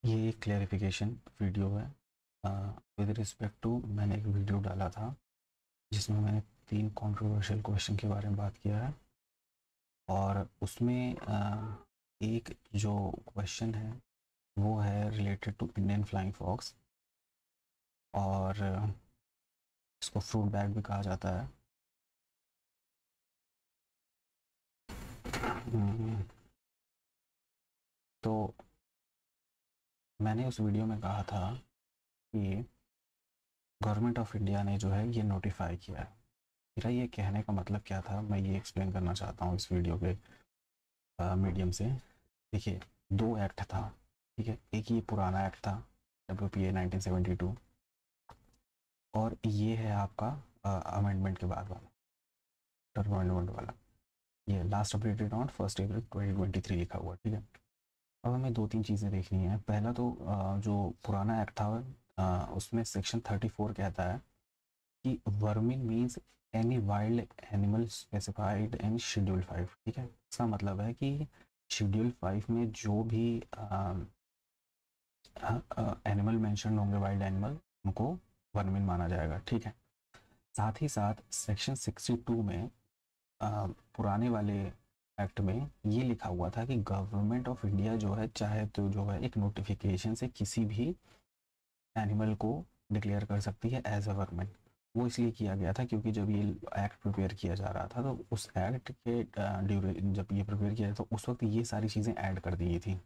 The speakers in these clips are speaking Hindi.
ये एक क्लैरिफिकेशन वीडियो है। विद रिस्पेक्ट टू मैंने एक वीडियो डाला था जिसमें मैंने 3 कंट्रोवर्शियल क्वेश्चन के बारे में बात किया है और उसमें एक जो क्वेश्चन है वो है related to Indian flying fox और इसको फ्रूट बैग भी कहा जाता है। हम्म, तो मैंने उस वीडियो में कहा था कि गवर्नमेंट ऑफ इंडिया ने जो है ये नोटिफाई किया है। मेरा ये कहने का मतलब क्या था, मैं ये एक्सप्लेन करना चाहता हूँ इस वीडियो के मीडियम से। देखिए, 2 एक्ट था, ठीक है। एक ये पुराना एक्ट था WPA 1972 और ये है आपका अमेंडमेंट के बाद वाला, अमेंडमेंट वाला। ये लास्ट अपडेटेड ऑन 1 अप्रैल 2023 लिखा हुआ, ठीक है। अब हमें 2-3 चीज़ें देखनी है। पहला तो जो पुराना एक्ट था उसमें सेक्शन 34 कहता है कि vermin means any wild animal specified in schedule 5, ठीक है। इसका मतलब है कि शेड्यूल 5 में जो भी एनिमल मेंशन होंगे, वाइल्ड एनिमल, उनको वर्मिन माना जाएगा, ठीक है। साथ ही साथ सेक्शन 62 में पुराने वाले एक्ट में ये लिखा हुआ था कि गवर्नमेंट ऑफ इंडिया जो है चाहे तो जो है एक नोटिफिकेशन से किसी भी एनिमल को डिक्लेयर कर सकती है एज अ वर्मिन। वो इसलिए किया गया था क्योंकि जब ये एक्ट प्रिपेयर किया जा रहा था तो उस एक्ट के जब ये प्रिपेयर किया तो उस वक्त ये सारी चीज़ें ऐड कर दी थी,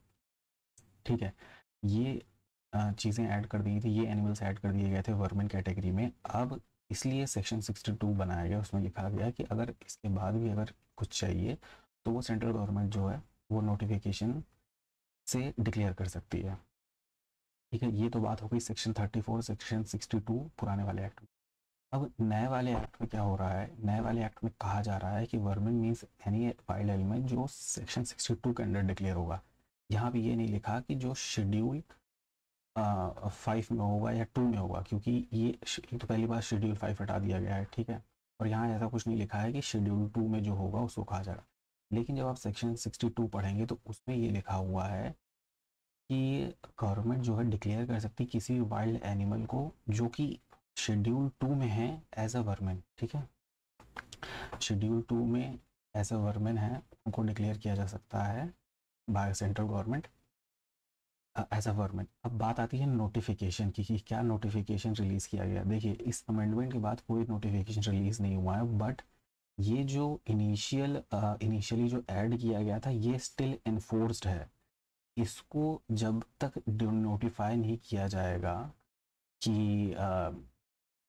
ठीक है। ये चीज़ें ऐड कर दी थी, ये एनिमल्स ऐड कर दिए गए थे वर्मिन कैटेगरी में। अब इसलिए सेक्शन 62 बनाया गया, उसमें लिखा गया कि अगर इसके बाद भी अगर कुछ चाहिए तो वो सेंट्रल गवर्नमेंट जो है वो नोटिफिकेशन से डिक्लेयर कर सकती है, ठीक है। ये तो बात हो गई सेक्शन 34, सेक्शन 62 पुराने वाले एक्ट में। अब नए वाले एक्ट में क्या हो रहा है, नए वाले एक्ट में कहा जा रहा है कि vermin means any wild element जो सेक्शन 62 के अंडर डिक्लेयर होगा। यहाँ पे ये नहीं लिखा कि जो शेड्यूल 5 में होगा या 2 में होगा, क्योंकि ये तो पहली बार शेड्यूल 5 हटा दिया गया है, ठीक है। और यहाँ ऐसा कुछ नहीं लिखा है कि शेड्यूल 2 में जो होगा उसको कहा जाएगा। लेकिन जब आप सेक्शन 62 पढ़ेंगे तो उसमें ये लिखा हुआ है कि गवर्नमेंट जो है डिक्लेयर कर सकती है किसी भी वाइल्ड एनिमल को जो कि शेड्यूल 2 में है एज अ वर्मेन, ठीक है। शेड्यूल 2 में एज अ वर्मेन है, उनको डिक्लेयर किया जा सकता है by central government as a vermin. अब बात आती है नोटिफिकेशन की कि क्या नोटिफिकेशन रिलीज़ किया गया। देखिए, इस अमेंडमेंट के बाद कोई नोटिफिकेशन रिलीज़ नहीं हुआ है, बट ये जो इनिशियली जो ऐड किया गया था ये स्टिल इन्फोर्स्ड है। इसको जब तक नोटिफाई नहीं किया जाएगा कि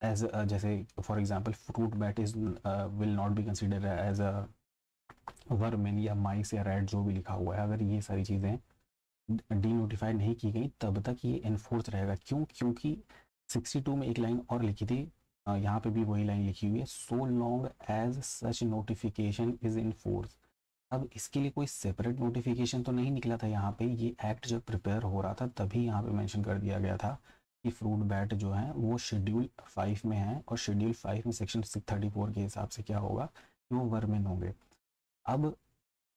एज जैसे for example fruit bat is will not be consider as a vermin या माइस या रैट जो भी लिखा हुआ है, अगर ये सारी चीज़ें डी नोटिफाई नहीं की गई तब तक ये इन्फोर्स रहेगा। क्यों? क्योंकि 62 में एक लाइन और लिखी थी, यहाँ पे भी वही लाइन लिखी हुई है, so long as such notification is in force. अब इसके लिए कोई सेपरेट नोटिफिकेशन तो नहीं निकला था यहाँ पे, ये एक्ट जब प्रिपेयर हो रहा था तभी यहाँ पे मेंशन कर दिया गया था कि फ्रूट बैट जो है वो शेड्यूल 5 में है और शेड्यूल 5 में सेक्शन 634 के हिसाब से क्या होगा कि वो वर्मिन होंगे। अब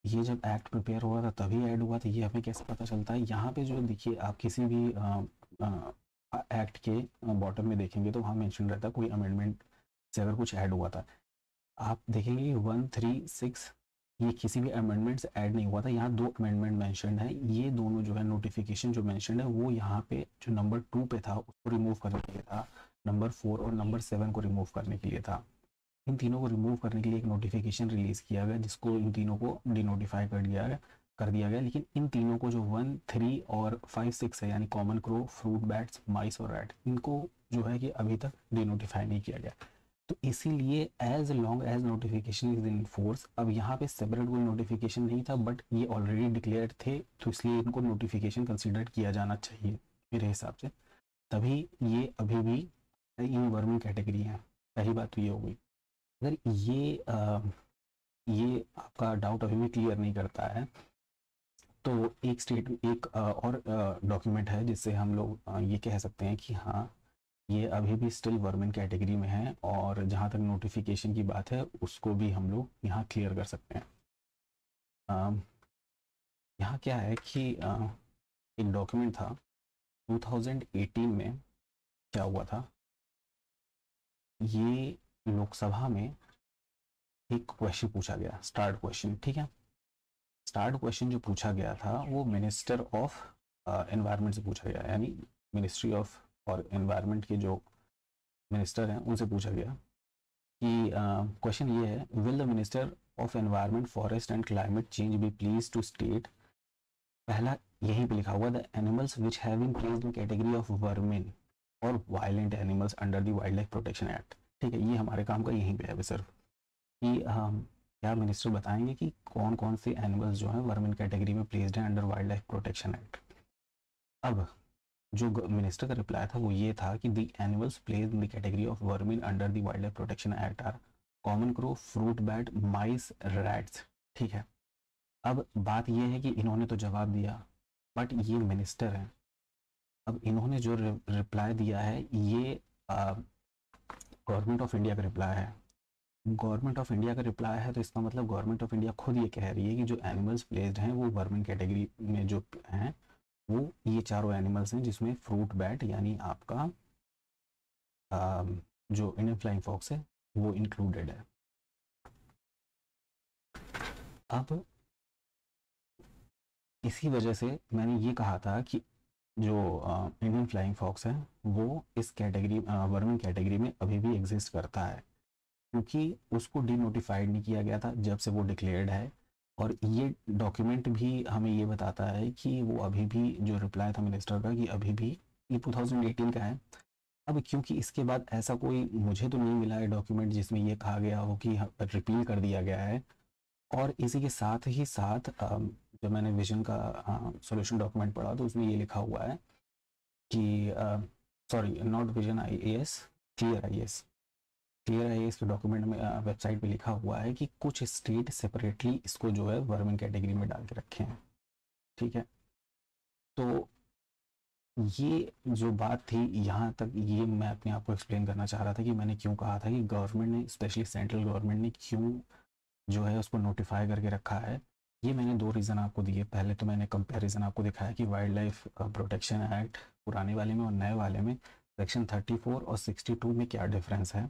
ये जब एक्ट प्रिपेयर हुआ था तभी ऐड हुआ था, ये हमें कैसे पता चलता है? यहाँ पे जो देखिए, आप किसी भी एक्ट के बॉटम में देखेंगे तो वहाँ मेंशन रहता है कोई अमेंडमेंट से अगर कुछ ऐड हुआ था। आप देखेंगे कि 136 ये किसी भी अमेंडमेंट से ऐड नहीं हुआ था, यहाँ 2 अमेंडमेंट मेंशनड है। ये दोनों जो है नोटिफिकेशन जो मेंशनड है वो यहाँ पे जो नंबर 2 पे था उसको रिमूव करने के लिए था, नंबर 4 और नंबर 7 को रिमूव करने के लिए था। इन तीनों को रिमूव करने के लिए एक नोटिफिकेशन रिलीज किया गया जिसको इन तीनों को डिनोटिफाई कर दिया गया। लेकिन इन तीनों को जो 1, 3 और 5, 6 है यानी कॉमन क्रो, फ्रूट बैट्स, माइस और रैट, इनको जो है कि अभी तक डिनोटिफाई नहीं किया गया। तो इसीलिए as long as notification is in force, अब यहाँ पे सेपरेट कोई नोटिफिकेशन नहीं था बट ये ऑलरेडी डिक्लेयर थे तो इसलिए इनको नोटिफिकेशन कंसिडर किया जाना चाहिए मेरे हिसाब से। तभी ये अभी भी इन वर्मिंग कैटेगरी है। पहली बात तो ये हो गई। अगर ये आपका डाउट अभी भी क्लियर नहीं करता है तो एक और डॉक्यूमेंट है जिससे हम लोग ये कह सकते हैं कि हाँ, ये अभी भी स्टिल वर्मिन कैटेगरी में है और जहाँ तक नोटिफिकेशन की बात है उसको भी हम लोग यहाँ क्लियर कर सकते हैं। अ, यहाँ क्या है कि एक डॉक्यूमेंट था 2018 में क्या हुआ था, ये लोकसभा में एक क्वेश्चन पूछा गया, स्टार्ट क्वेश्चन, ठीक है। स्टार्ट क्वेश्चन जो पूछा गया था वो मिनिस्टर ऑफ एनवायरनमेंट से पूछा गया, यानी मिनिस्ट्री ऑफ और एनवायरनमेंट के जो मिनिस्टर हैं उनसे पूछा गया कि क्वेश्चन ये है, will the minister of environment forest and climate change be please to state, पहला यहीं पे लिखा हुआ, the animals which have been placed in category of vermin और violent animals under the wild life protection act, ठीक है। ये हमारे काम का यहीं पे है सिर्फ कि क्या मिनिस्टर बताएंगे कि कौन कौन से एनिमल्स जो हैं वर्मिन कैटेगरी में प्लेस्ड हैं under wild life protection act. अब जो मिनिस्टर का रिप्लाई था वो ये था कि the animals placed in the category of vermin under the wild life protection act are common crow, fruit bat, mice, rats, ठीक है। अब बात ये है कि इन्होंने तो जवाब दिया, बट ये मिनिस्टर हैं। अब इन्होंने जो रिप्लाई दिया है ये गवर्नमेंट ऑफ इंडिया का रिप्लाई है। गवर्नमेंट ऑफ इंडिया का रिप्लाई है तो इसका मतलब गवर्नमेंट ऑफ इंडिया खुद ये कह रही है कि जो एनिमल्स प्लेस्ड हैं वो वर्मिन कैटेगरी में जो हैं वो ये चारों एनिमल्स हैं, जिसमें फ्रूट बैट यानी आपका जो इंडियन फ्लाइंग फॉक्स है वो इंक्लूडेड है। अब इसी वजह से मैंने ये कहा था कि जो इंडियन फ्लाइंग फॉक्स है वो इस कैटेगरी वर्मिंग कैटेगरी में अभी भी एग्जिस्ट करता है, क्योंकि उसको डीनोटिफाइड नहीं किया गया था जब से वो डिक्लेयर्ड है। और ये डॉक्यूमेंट भी हमें ये बताता है कि वो अभी भी, जो रिप्लाई था मिनिस्टर का, कि अभी भी ये 2018 का है। अब क्योंकि इसके बाद ऐसा कोई मुझे तो नहीं मिला है डॉक्यूमेंट जिसमें ये कहा गया हो कि रिपील कर दिया गया है। और इसी के साथ ही साथ जब मैंने विजन का सॉल्यूशन डॉक्यूमेंट पढ़ा तो उसमें ये लिखा हुआ है कि sorry not vision IAS, clear IAS, clear IAS के डॉक्यूमेंट में वेबसाइट पे लिखा हुआ है कि कुछ स्टेट सेपरेटली इसको जो है वर्मिंग कैटेगरी में डाल के रखे हैं, ठीक है। तो ये जो बात थी यहाँ तक, ये मैं अपने आप को एक्सप्लेन करना चाह रहा था कि मैंने क्यों कहा था कि गवर्नमेंट ने, स्पेशली सेंट्रल गवर्नमेंट ने क्यों जो है उसको नोटिफाई करके रखा है। ये मैंने दो रीज़न आपको दिए। पहले तो मैंने कंपैरिजन आपको दिखाया कि वाइल्ड लाइफ प्रोटेक्शन एक्ट पुराने वाले में और नए वाले में सेक्शन 34 और 62 में क्या डिफरेंस है,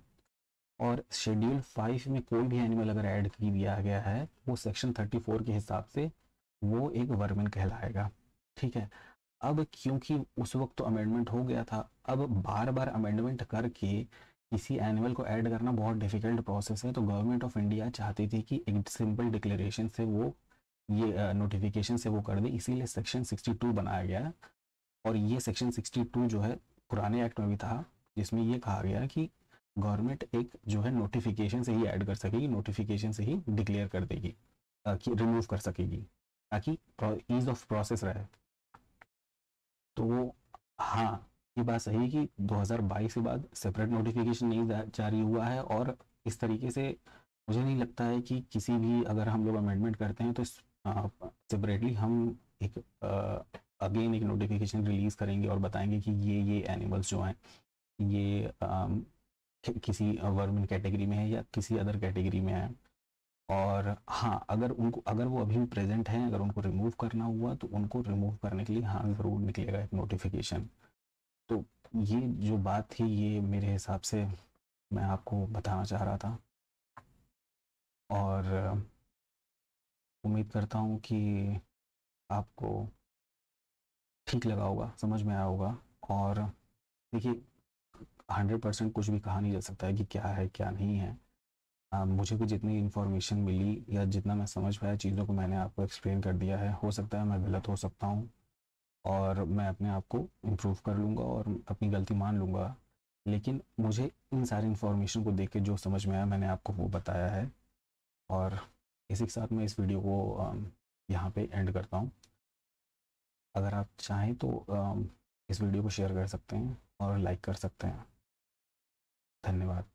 और शेड्यूल 5 में कोई भी एनिमल अगर ऐड कर दिया गया है वो सेक्शन 34 के हिसाब से वो एक वर्मिन कहलाएगा, ठीक है। अब क्योंकि उस वक्त तो अमेंडमेंट हो गया था, अब बार बार अमेंडमेंट करके किसी एनिमल को ऐड करना बहुत डिफिकल्ट प्रोसेस है, तो गवर्नमेंट ऑफ इंडिया चाहती थी कि एक सिंपल डिक्लेरेशन से वो ये नोटिफिकेशन से वो कर दे, इसीलिए सेक्शन 62 बनाया गया। और ये सेक्शन 62 जो है पुराने एक्ट में भी था, जिसमें ये कहा गया कि गवर्नमेंट एक जो है नोटिफिकेशन से ही ऐड कर सकेगी, नोटिफिकेशन से ही डिक्लेयर कर देगी कि रिमूव कर सकेगी, ताकि ईज ऑफ प्रोसेस रहे। तो हाँ, ये बात सही है कि 2022 के बाद सेपरेट नोटिफिकेशन नहीं जारी हुआ है, और इस तरीके से मुझे नहीं लगता है कि किसी भी, अगर हम लोग अमेंडमेंट करते हैं तो सेपरेटली हम एक अगेन एक नोटिफिकेशन रिलीज़ करेंगे और बताएंगे कि ये एनिमल्स जो हैं ये किसी वर्मिन कैटेगरी में है या किसी अदर कैटेगरी में है। और हाँ, अगर वो अभी भी प्रेजेंट हैं, अगर उनको रिमूव करना हुआ तो उनको रिमूव करने के लिए हाँ ज़रूर निकलेगा एक नोटिफिकेशन। तो ये जो बात थी ये मेरे हिसाब से मैं आपको बताना चाह रहा था, और उम्मीद करता हूँ कि आपको ठीक लगा होगा, समझ में आया होगा। और देखिए, 100% कुछ भी कहा नहीं जा सकता है कि क्या है क्या नहीं है। मुझे भी जितनी इन्फॉर्मेशन मिली या जितना मैं समझ पाया चीज़ों को मैंने आपको एक्सप्लेन कर दिया है। हो सकता है मैं गलत हो सकता हूँ, और मैं अपने आप को इम्प्रूव कर लूँगा और अपनी गलती मान लूँगा, लेकिन मुझे इन सारी इन्फॉर्मेशन को देख के जो समझ में आया मैंने आपको वो बताया है। और इसी के साथ मैं इस वीडियो को यहाँ पे एंड करता हूँ। अगर आप चाहें तो इस वीडियो को शेयर कर सकते हैं और लाइक कर सकते हैं। धन्यवाद।